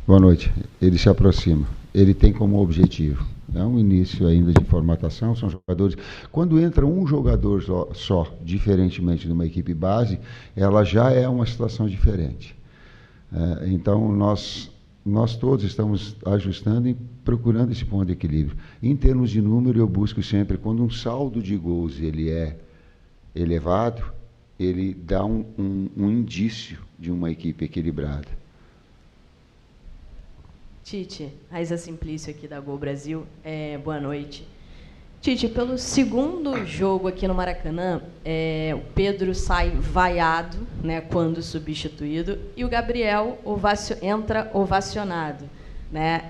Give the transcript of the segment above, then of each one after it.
Boa noite. Ele se aproxima. Ele tem como objetivo. É um início ainda de formatação, são jogadores... Quando entra um jogador só, diferentemente de uma equipe base, ela já é uma situação diferente. Então, nós todos estamos ajustando e procurando esse ponto de equilíbrio. Em termos de número, eu busco sempre, quando um saldo de gols ele é elevado, ele dá um indício de uma equipe equilibrada. Tite, Raíza Simplício aqui da Gol Brasil. Boa noite. Tite, pelo segundo jogo aqui no Maracanã, o Pedro sai vaiado, né, quando substituído, e o Gabriel entra ovacionado. Né?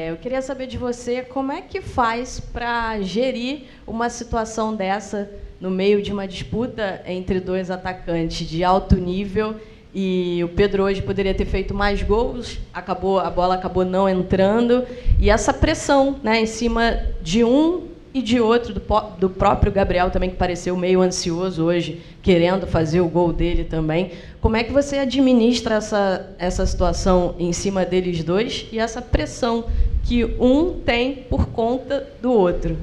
Eu queria saber de você como é que faz para gerir uma situação dessa no meio de uma disputa entre dois atacantes de alto nível. E o Pedro hoje poderia ter feito mais gols, a bola acabou não entrando, e essa pressão, né, em cima de um e de outro, do próprio Gabriel também, que pareceu meio ansioso hoje, querendo fazer o gol dele também. Como é que você administra essa situação em cima deles dois e essa pressão que um tem por conta do outro?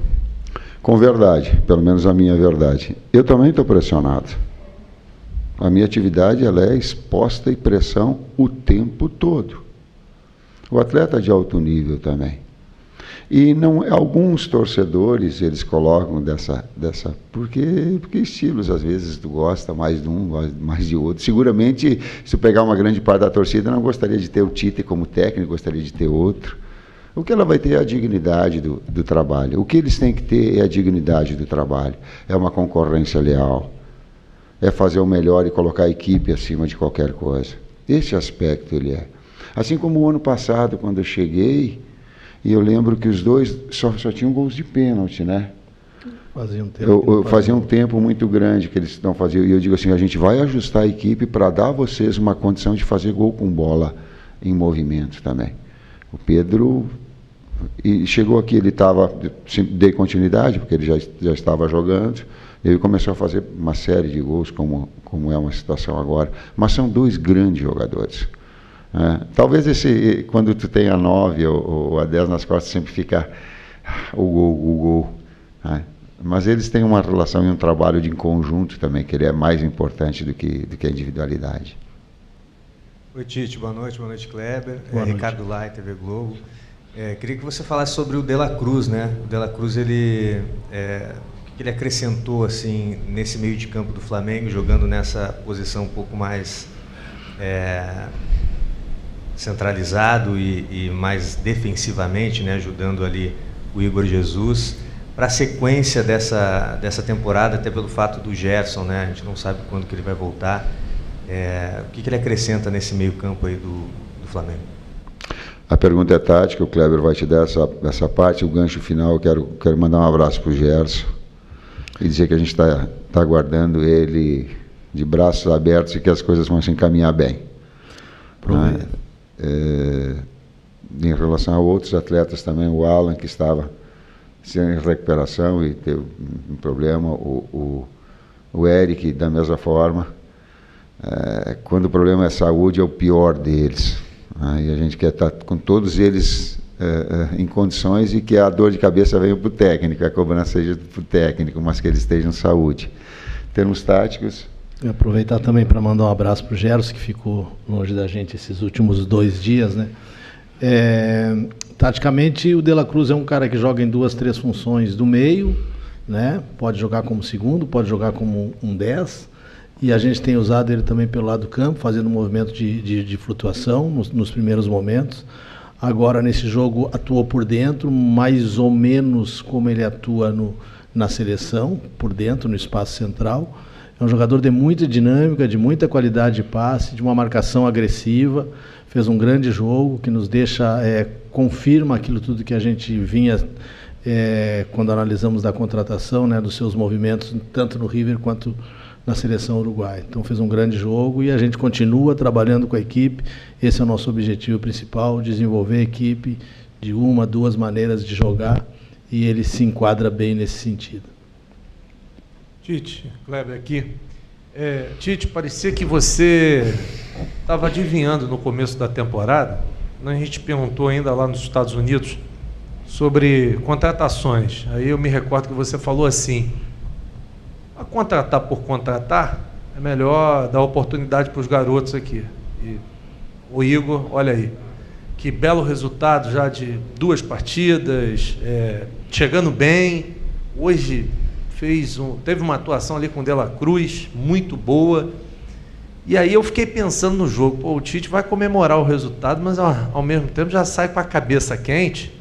Com verdade, pelo menos a minha verdade. Eu também estou pressionado. A minha atividade ela é exposta e pressão o tempo todo. O atleta de alto nível também. E alguns torcedores, eles colocam porque estilos, às vezes, tu gosta mais de um, gosta mais de outro. Seguramente, se pegar uma grande parte da torcida, não gostaria de ter o Tite como técnico, gostaria de ter outro. O que ela vai ter é a dignidade do trabalho. O que eles têm que ter é a dignidade do trabalho. É uma concorrência leal. É fazer o melhor e colocar a equipe acima de qualquer coisa. Esse aspecto ele é. Assim como o ano passado, quando eu cheguei, e eu lembro que os dois só tinham gols de pênalti, né? Fazia um tempo muito grande que eles não faziam. E eu digo assim, a gente vai ajustar a equipe para dar a vocês uma condição de fazer gol com bola em movimento também. O Pedro... E chegou aqui, ele dei continuidade, porque ele já estava jogando. Ele começou a fazer uma série de gols, como é uma situação agora. Mas são dois grandes jogadores. Talvez quando tu tem a 9 ou a 10 nas costas, sempre fica o gol. Mas eles têm uma relação e um trabalho em conjunto também, que ele é mais importante do que a individualidade. Oi, Tite, boa noite, Kleber. Boa noite. Ricardo Lai, TV Globo. Queria que você falasse sobre o De La Cruz, né? O De La Cruz, o que ele acrescentou assim, nesse meio de campo do Flamengo, jogando nessa posição um pouco mais centralizado e mais defensivamente, né? Ajudando ali o Igor Jesus. Para a sequência dessa temporada, até pelo fato do Gerson, né? A gente não sabe quando que ele vai voltar. O que ele acrescenta nesse meio campo aí do Flamengo? A pergunta é tática, o Kleber vai te dar essa parte. O gancho final, eu quero mandar um abraço para o Gerson e dizer que a gente está aguardando ele de braços abertos e que as coisas vão se encaminhar bem. Em relação a outros atletas também, o Alan, que estava em recuperação e teve um problema, o Eric, da mesma forma. Quando o problema é saúde, é o pior deles. E a gente quer estar com todos eles em condições e que a dor de cabeça venha para o técnico, a cobrança seja para o técnico, mas que eles estejam em saúde. Em termos táticos... Eu aproveitar também para mandar um abraço para o Gerson, que ficou longe da gente esses últimos 2 dias, né? Taticamente, o De La Cruz é um cara que joga em 2, 3 funções do meio, né? Pode jogar como segundo, pode jogar como um 10, e a gente tem usado ele também pelo lado do campo, fazendo um movimento de flutuação nos primeiros momentos. Agora, nesse jogo, atuou por dentro, mais ou menos como ele atua na seleção, por dentro, no espaço central. É um jogador de muita dinâmica, de muita qualidade de passe, de uma marcação agressiva. Fez um grande jogo que nos deixa, confirma aquilo tudo que a gente vinha, quando analisamos da contratação, né, dos seus movimentos, tanto no River quanto na seleção uruguaia. Então fez um grande jogo e a gente continua trabalhando com a equipe. Esse é o nosso objetivo principal, desenvolver a equipe de 1, 2 maneiras de jogar, e ele se enquadra bem nesse sentido. Tite, Kleber aqui. Tite, parecia que você estava adivinhando no começo da temporada a gente perguntou ainda lá nos Estados Unidos sobre contratações. Aí eu me recordo que você falou assim: a contratar por contratar, é melhor dar oportunidade para os garotos aqui. E o Igor, olha aí, que belo resultado já de 2 partidas, chegando bem. Hoje teve uma atuação ali com o De La Cruz, muito boa. E aí eu fiquei pensando no jogo, pô, o Tite vai comemorar o resultado, mas ao mesmo tempo já sai com a cabeça quente,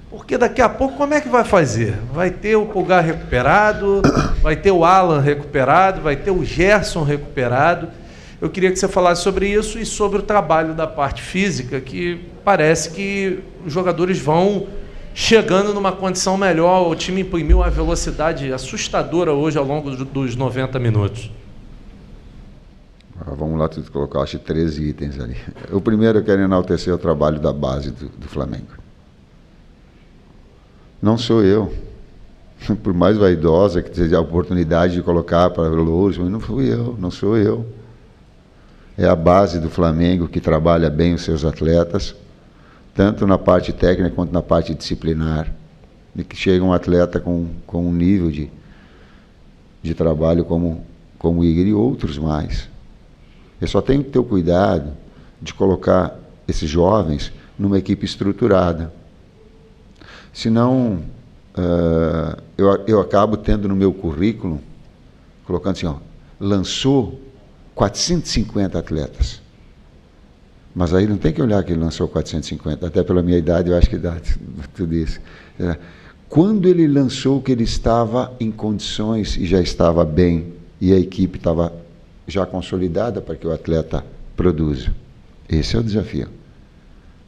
porque daqui a pouco como é que vai fazer? Vai ter o Pulgar recuperado, vai ter o Alan recuperado, vai ter o Gerson recuperado. Eu queria que você falasse sobre isso e sobre o trabalho da parte física, que parece que os jogadores vão chegando numa condição melhor. O time imprimiu uma velocidade assustadora hoje ao longo dos 90 minutos. Vamos lá, tu colocaste 13 itens ali. O primeiro, eu quero enaltecer o trabalho da base do Flamengo. Não sou eu, por mais vaidosa que seja a oportunidade de colocar para louros, mas não fui eu, não sou eu. É a base do Flamengo que trabalha bem os seus atletas, tanto na parte técnica quanto na parte disciplinar, e que chega um atleta com um nível de trabalho como o Igor e outros mais. Eu só tenho que ter o cuidado de colocar esses jovens numa equipe estruturada. Senão, eu acabo tendo no meu currículo, colocando assim, lançou 450 atletas. Mas aí não tem que olhar que ele lançou 450, até pela minha idade eu acho que dá tudo isso. Quando ele lançou que ele estava em condições e já estava bem, e a equipe estava já consolidada para que o atleta produza. Esse é o desafio.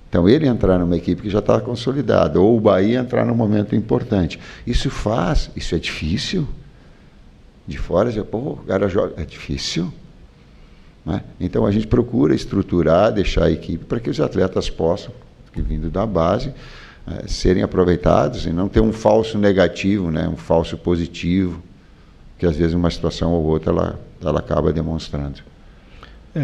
Então, ele entrar numa equipe que já está consolidada, ou o Bahia entrar num momento importante. Isso é difícil. De fora, o cara joga, é difícil. Né? Então, a gente procura estruturar, deixar a equipe para que os atletas possam, vindo da base, serem aproveitados e não ter um falso negativo, né? Um falso positivo, que às vezes uma situação ou outra ela acaba demonstrando.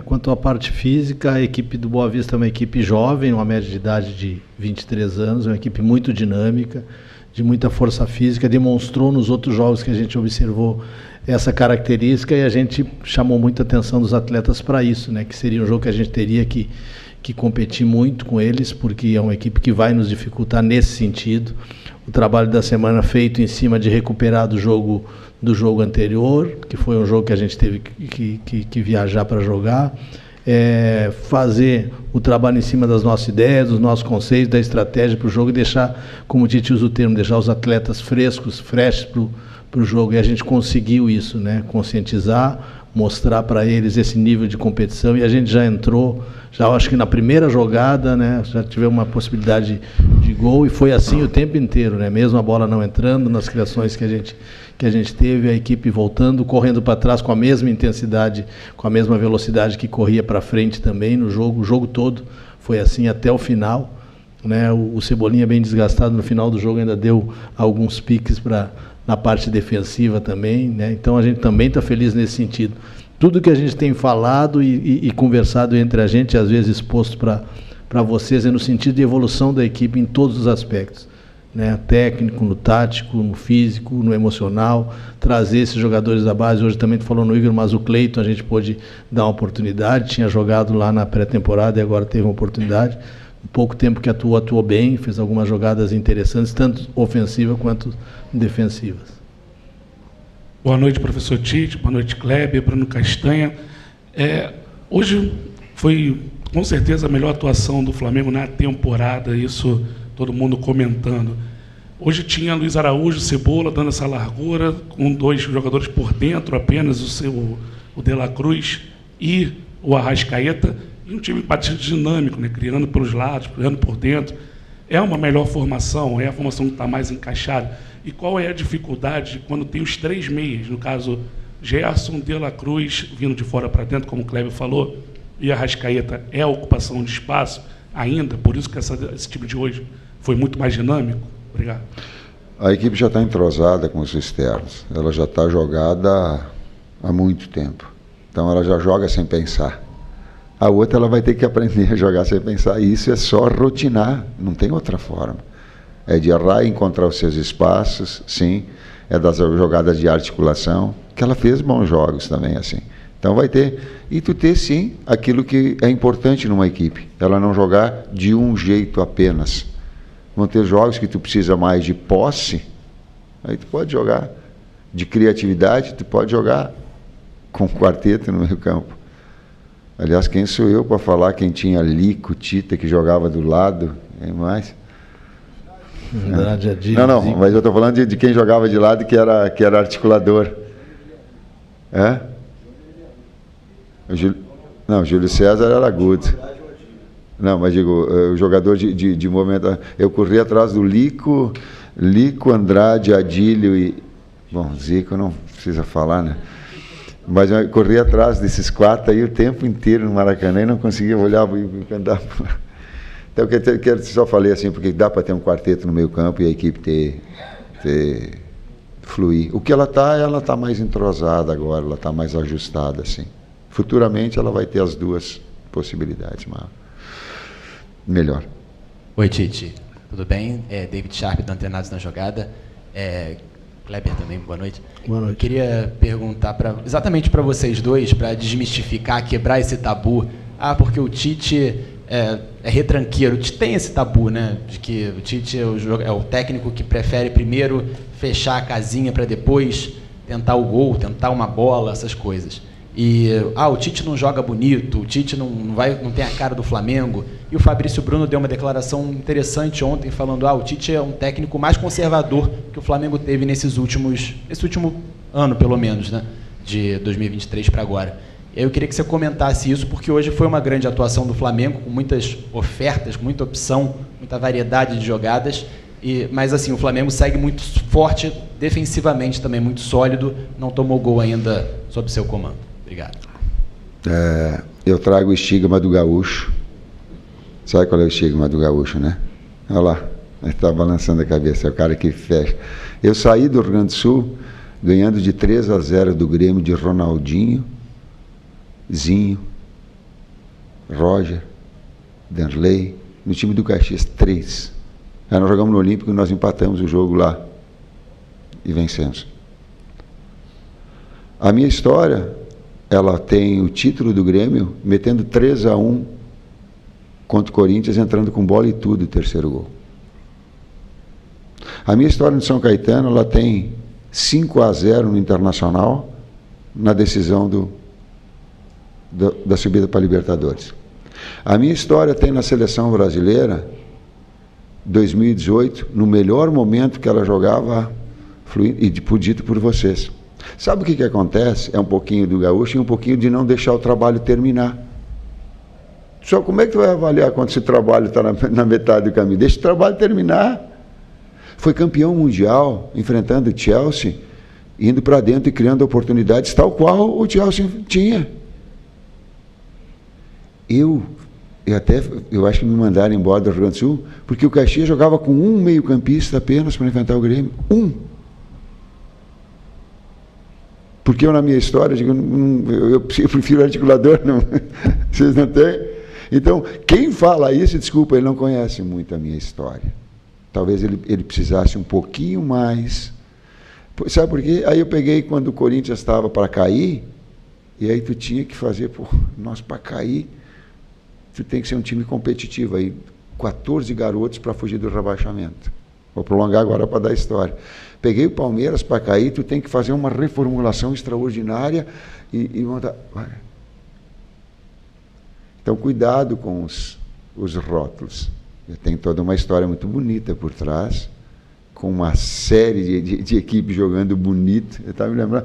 Quanto à parte física, a equipe do Boa Vista é uma equipe jovem, uma média de idade de 23 anos, é uma equipe muito dinâmica, de muita força física, demonstrou nos outros jogos que a gente observou essa característica e a gente chamou muita atenção dos atletas para isso, né? Que seria um jogo que a gente teria que competir muito com eles, porque é uma equipe que vai nos dificultar nesse sentido. O trabalho da semana feito em cima de recuperar do jogo anterior, que foi um jogo que a gente teve que viajar para jogar, fazer o trabalho em cima das nossas ideias, dos nossos conceitos, da estratégia para o jogo e deixar, como o Tite usa o termo, deixar os atletas frescos, fresh para o jogo. E a gente conseguiu isso, né? Conscientizar, mostrar para eles esse nível de competição, e a gente já entrou, acho que na primeira jogada, né, já tivemos uma possibilidade de gol, e foi assim o tempo inteiro, né? Mesmo a bola não entrando, nas criações que a gente teve, a equipe voltando, correndo para trás com a mesma intensidade, com a mesma velocidade que corria para frente também no jogo. O jogo todo foi assim até o final, né? O Cebolinha, bem desgastado no final do jogo, ainda deu alguns piques na parte defensiva também, né? Então a gente também está feliz nesse sentido. Tudo que a gente tem falado e conversado entre a gente, às vezes exposto para vocês, é no sentido de evolução da equipe em todos os aspectos, né? Técnico, no tático, no físico, no emocional, trazer esses jogadores da base. Hoje também tu falou no Igor, mas o Cleiton a gente pôde dar uma oportunidade, tinha jogado lá na pré-temporada e agora teve uma oportunidade. Um pouco tempo que atuou bem, fez algumas jogadas interessantes, tanto ofensivas quanto defensivas. Boa noite, professor Tite, boa noite, Kleber, Bruno Castanha. Hoje foi, com certeza, a melhor atuação do Flamengo na temporada, isso todo mundo comentando. Hoje tinha Luiz Araújo, Cebola, dando essa largura, com 2 jogadores por dentro, apenas o De La Cruz e o Arrascaeta, e um time bastante dinâmico, né? Criando pelos lados, criando por dentro. É uma melhor formação, é a formação que está mais encaixada. E qual é a dificuldade quando tem os 3 meias, no caso, Gerson, De La Cruz, vindo de fora para dentro, como o Kleber falou, e Arrascaeta, é a ocupação de espaço ainda, por isso que esse time de hoje foi muito mais dinâmico? Obrigado. A equipe já está entrosada com os externos, ela já está jogada há muito tempo, então ela já joga sem pensar. A outra ela vai ter que aprender a jogar sem pensar. E isso é só rotinar, não tem outra forma. É de errar e encontrar os seus espaços, sim. É das jogadas de articulação, que ela fez bons jogos também, assim. Então vai ter, e tu ter sim aquilo que é importante numa equipe, ela não jogar de um jeito apenas. Vão ter jogos que tu precisa mais de posse, aí tu pode jogar de criatividade, tu pode jogar com quarteto no meio campo. Aliás, quem sou eu para falar quem tinha Lico, Tita, que jogava do lado, quem mais? Não, mas eu estou falando de quem jogava de lado que era articulador. É? Não, Júlio César era agudo. Não, mas digo, o jogador de movimento. Eu corri atrás do Lico, Andrade, Adílio e. Bom, Zico não precisa falar, né? Mas eu corri atrás desses 4 aí o tempo inteiro no Maracanã e não conseguia olhar e cantar. Então, eu só falei assim, porque dá para ter um quarteto no meio campo e a equipe ter fluir. O que ela está mais entrosada agora, ela está mais ajustada, assim. Futuramente ela vai ter as duas possibilidades, mas melhor. Oi, Tite. Tudo bem? David Sharp, do Antenados na Jogada. Kleber também, boa noite. Boa noite. Eu queria perguntar exatamente para vocês dois, para desmistificar, quebrar esse tabu. Porque o Tite é retranqueiro. O Tite tem esse tabu, né? De que o Tite é o técnico que prefere primeiro fechar a casinha para depois tentar o gol, tentar uma bola, essas coisas. E o Tite não joga bonito, o Tite não tem a cara do Flamengo. E o Fabrício Bruno deu uma declaração interessante ontem falando: o Tite é um técnico mais conservador que o Flamengo teve nesse último ano, pelo menos, né, de 2023 para agora. E aí eu queria que você comentasse isso, porque hoje foi uma grande atuação do Flamengo, com muitas ofertas, com muita opção, muita variedade de jogadas. Mas assim, o Flamengo segue muito forte, defensivamente também muito sólido, não tomou gol ainda sob seu comando. Obrigado. Eu trago o estigma do gaúcho. Sabe qual é o estigma do gaúcho, né? Olha lá, ele está balançando a cabeça, é o cara que fecha. Eu saí do Rio Grande do Sul ganhando de 3-0 do Grêmio de Ronaldinho, Zinho, Roger, Danley, no time do Caxias, 3. Aí nós jogamos no Olímpico e nós empatamos o jogo lá e vencemos. A minha história, ela tem o título do Grêmio metendo 3-1 contra o Corinthians, entrando com bola e tudo, o terceiro gol. A minha história no São Caetano, ela tem 5-0 no Internacional, na decisão da subida para a Libertadores. A minha história tem na seleção brasileira, 2018, no melhor momento que ela jogava, e dito por vocês. Sabe o que acontece? É um pouquinho do gaúcho e um pouquinho de não deixar o trabalho terminar. Só como é que tu vai avaliar quando esse trabalho está na metade do caminho? Deixa o trabalho terminar. Foi campeão mundial, enfrentando o Chelsea, indo para dentro e criando oportunidades, tal qual o Chelsea tinha. Eu acho que me mandaram embora do Rio Grande do Sul, porque o Caxias jogava com um meio-campista apenas para enfrentar o Grêmio. Porque eu, na minha história, digo, eu prefiro articulador, não, vocês não têm? Então, quem fala isso, desculpa, ele não conhece muito a minha história. Talvez ele precisasse um pouquinho mais. Sabe por quê? Aí eu peguei quando o Corinthians estava para cair, e aí tu tinha que fazer, nós para cair, tu tem que ser um time competitivo. Aí 14 garotos para fugir do rebaixamento. Vou prolongar agora para dar história. Peguei o Palmeiras para cair, tu tem que fazer uma reformulação extraordinária e montar. Então, cuidado com os rótulos. Tem toda uma história muito bonita por trás, com uma série de equipes jogando bonito. Eu estava me lembrando,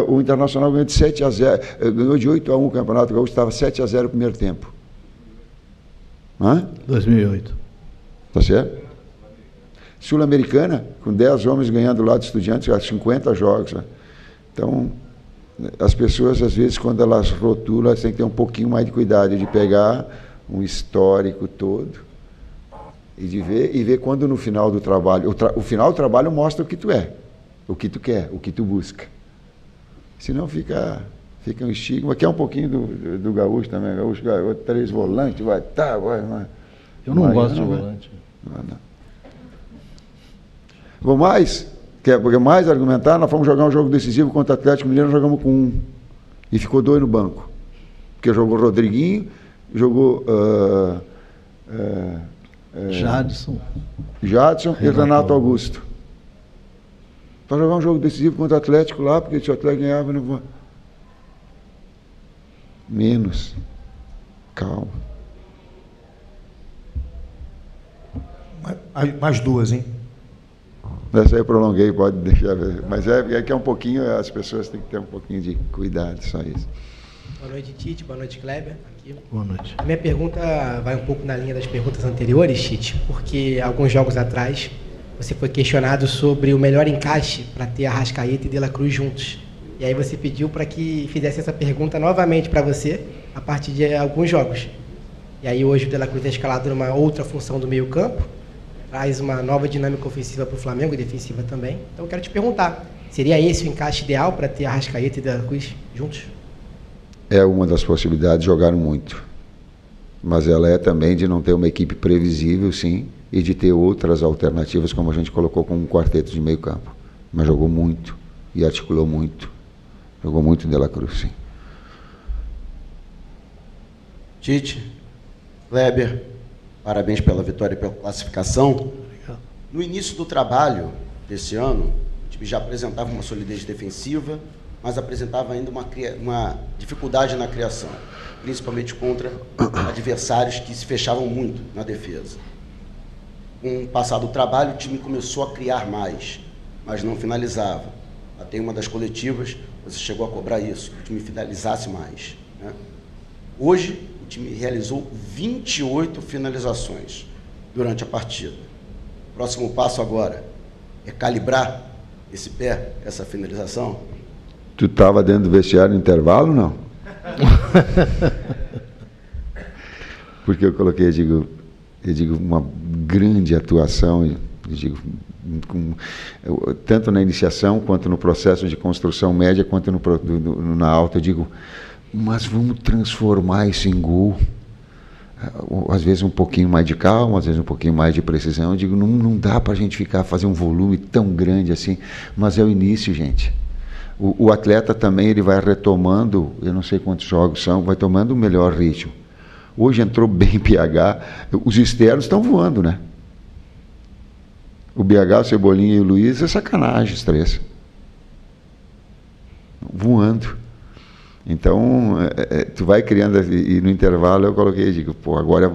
o Internacional ganhou de 7-0, ganhou de 8-1 o Campeonato Gaúcho, estava 7-0 no primeiro tempo. 2008. Tá certo? Sul-Americana, com 10 homens ganhando lá de Estudiantes, 50 jogos. Né? Então, as pessoas, às vezes, quando elas rotulam, elas têm que ter um pouquinho mais de cuidado, de pegar um histórico todo e de ver quando no final do trabalho, o final do trabalho mostra o que tu é, o que tu quer, o que tu busca. Senão fica Fica um estigma, que é um pouquinho do gaúcho também. Gaúcho, 3 volantes, vai. Eu não gosto de volante. Não. Vou mais? Porque mais argumentar, nós fomos jogar um jogo decisivo contra o Atlético Mineiro, nós jogamos com 1. E ficou 2 no banco. Porque jogou Rodriguinho, jogou Jadson e Renato Augusto. Para jogar um jogo decisivo contra o Atlético lá, porque se o Atlético ganhava, não vou. Menos. Calma. Mais 2, hein? Essa aí eu prolonguei, pode deixar ver. Mas é que é um pouquinho, as pessoas têm que ter um pouquinho de cuidado, só isso. Boa noite, Tite. Boa noite, Kleber. Aqui. Boa noite. A minha pergunta vai um pouco na linha das perguntas anteriores, Tite, porque alguns jogos atrás você foi questionado sobre o melhor encaixe para ter Arrascaeta e De La Cruz juntos. E aí você pediu para que fizesse essa pergunta novamente para você a partir de alguns jogos. E aí hoje o De La Cruz é escalado numa outra função do meio-campo, traz uma nova dinâmica ofensiva para o Flamengo e defensiva também. Então eu quero te perguntar, seria esse o encaixe ideal para ter Arrascaeta e De La Cruz juntos? É uma das possibilidades, jogaram muito. Mas ela é também de não ter uma equipe previsível, sim, e de ter outras alternativas, como a gente colocou com um quarteto de meio campo. Mas jogou muito e articulou muito. Jogou muito De La Cruz, sim. Tite, Kleber, parabéns pela vitória e pela classificação. Obrigado. No início do trabalho desse ano, o time já apresentava uma solidez defensiva, mas apresentava ainda uma dificuldade na criação, principalmente contra adversários que se fechavam muito na defesa. Com o passar do trabalho, o time começou a criar mais, mas não finalizava. Até em uma das coletivas, você chegou a cobrar isso, que o time finalizasse mais, né? Hoje, o time realizou 28 finalizações durante a partida. O próximo passo agora é calibrar esse pé, essa finalização? Tu estava dentro do vestiário no intervalo, não? Porque eu coloquei, eu digo uma grande atuação, eu digo, tanto na iniciação, quanto no processo de construção média, quanto na alta, eu digo, mas vamos transformar isso em gol. Às vezes um pouquinho mais de calma, às vezes um pouquinho mais de precisão. Eu digo, não dá para a gente fazer um volume tão grande assim, mas é o início, gente. O atleta também, ele vai retomando, eu não sei quantos jogos são, vai tomando o melhor ritmo. Hoje entrou bem BH, os externos estão voando, né? O BH, o Cebolinha e o Luiz, é sacanagem os 3. Voando. Então, tu vai criando, e no intervalo eu coloquei, digo, pô, agora eu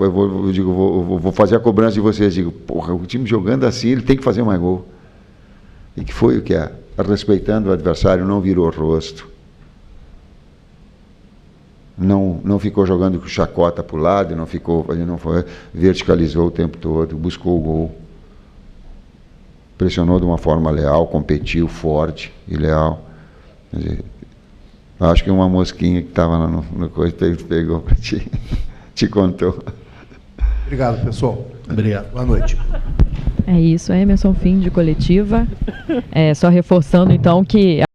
vou fazer a cobrança de vocês, digo, porra, o time jogando assim, ele tem que fazer mais gol. E que foi o que é? Respeitando o adversário, não virou o rosto. Não ficou jogando com chacota para o lado, ele não foi, verticalizou o tempo todo, buscou o gol. Pressionou de uma forma leal, competiu forte e leal. Quer dizer, acho que uma mosquinha que estava no coisa pegou para ti, te contou. Obrigado, pessoal. Obrigado. Boa noite. É isso, Emerson, fim de coletiva. Só reforçando, então, que